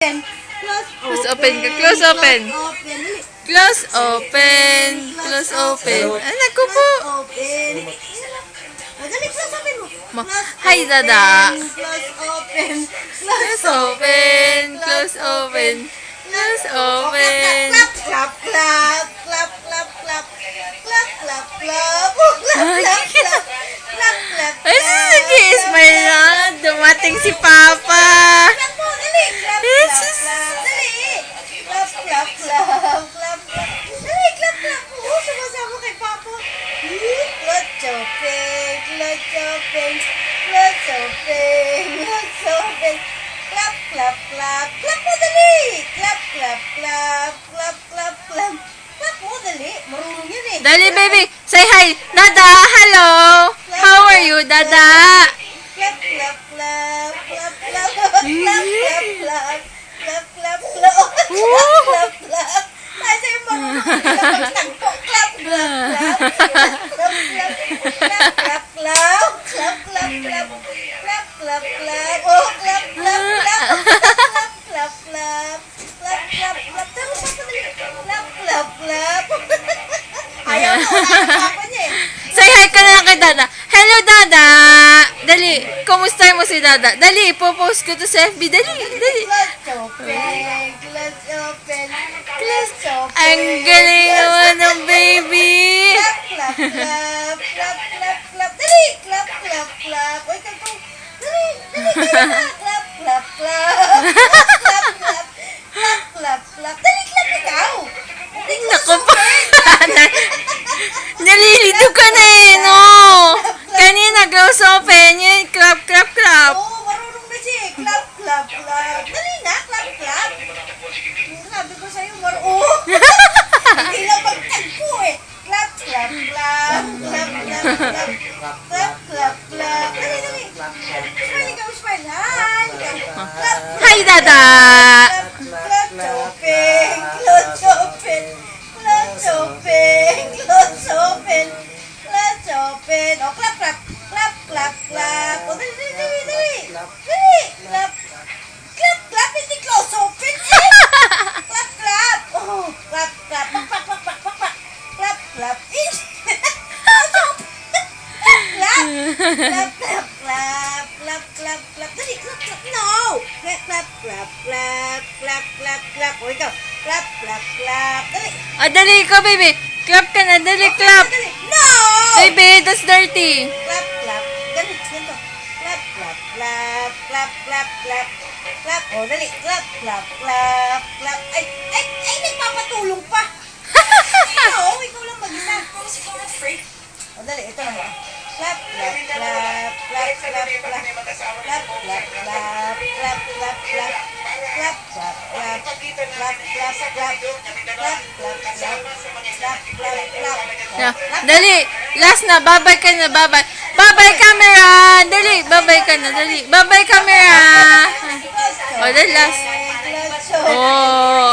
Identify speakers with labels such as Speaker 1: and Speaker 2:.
Speaker 1: Close open ka. Close open. Close open. Close open. Ay, naku po.
Speaker 2: Open. Dali, close open mo.
Speaker 1: Hi, Dada.
Speaker 2: Close open.
Speaker 1: Close open. Close open. Close open.
Speaker 2: Clap, clap, clap, clap, clap, clap, clap, clap, clap, clap, clap, clap,
Speaker 1: Ay, nag-i-smile na. Dumating si Papa.
Speaker 2: clap mo, dali, clap, clap, clap, dali. Clap, clap, clap, clap, clap. Dali, clap, clap. Oo, sumasama kay Papa. Let's open, let's open, let's open, let's open. Clap, clap, clap, clap mo, dali. Clap, clap, clap, clap, clap, clap. Clap mo, dali. Marunong yan eh.
Speaker 1: Dali, baby. Say hi. Dada, hello. How are you, Dada?
Speaker 2: Clap, clap, clap, clap, clap, clap, clap, clap, clap, clap, clap, clap, clap. Ay, sa'yo marunong magtagpo. Clap, clap, clap, clap, clap, clap, clap, clap, clap, clap, clap, clap, clap, clap, oh, clap, clap, clap, clap, clap, clap, clap, clap, clap, tapos papadali, clap, clap, clap. Ayaw na, wala yung papa niya eh.
Speaker 1: Say hi ka na lang kay Dada. Hello, Dada. Dali, kumusta mo si Dada? Dali, popost ko to sa FB. Dali, dali.
Speaker 2: Let's open, let's open, let's open.
Speaker 1: Ang galing naman ng baby.
Speaker 2: Clap, clap, clap, clap, clap, clap. Dali, clap, clap, clap. Uy, kanto. Dali, dali, dali. Clap, clap, clap. Clap, clap, clap. Clap, clap, clap. Dali, clap ikaw. Dali, clap,
Speaker 1: Naku pa.
Speaker 2: open.
Speaker 1: Nalilito ka na eh, no? Kanina, close open. Yun, clap, clap, clap.
Speaker 2: Oo, marunong na siya eh. Clap, clap, clap. Dali na, clap, clap. Sabi ko sa'yo, marunong. Hindi lang magtagpo eh. Clap, clap, clap. Clap, clap, clap. Clap, clap, clap. Dali, dali. Smile ikaw, smile. Hi. Clap,
Speaker 1: Hi, Dada.
Speaker 2: clap, open. Close open. Close open. Close open. Close open. Oh, clap, clap. Clap, clap, clap. Oh, dali, dali, dali, dali. Dali. Clap. Clap, clap. Hindi close open eh. Clap, clap. Oh, clap, clap. Pak, pak, pak, pak, pak, pak. Clap, clap. Close open. Clap. Clap, clap, clap. Clap, clap, clap. Dali, clap, clap. No. Clap, clap, clap, clap. Clap, clap, clap. Oh, ikaw. Clap, clap, clap. Dali.
Speaker 1: Ah, dali ko, baby. Clap ka na. Dali, clap.
Speaker 2: Dali. No!
Speaker 1: Baby, that's dirty.
Speaker 2: Clap, clap. Ganito, ganito. Clap, clap, clap. Clap, clap, clap. Clap. Oh, dali. Clap, clap, clap. Clap. Ay, ay, ay, nagpapatulong pa. Ikaw lang mag-isa. Oh, dali. Ito na. Clap, clap, clap. Clap, clap, clap. Clap, clap, clap. Clap, clap, clap. Clap, clap, clap. Clap, clap, clap. Clap, clap, clap. Clap, clap, clap.
Speaker 1: Yeah. Dali. Last na. Bye-bye ka na. Bye-bye. Bye-bye, camera. Dali. Bye-bye ka na. Dali. Bye-bye, camera. Oh, dali last.
Speaker 2: Let's
Speaker 1: Oh.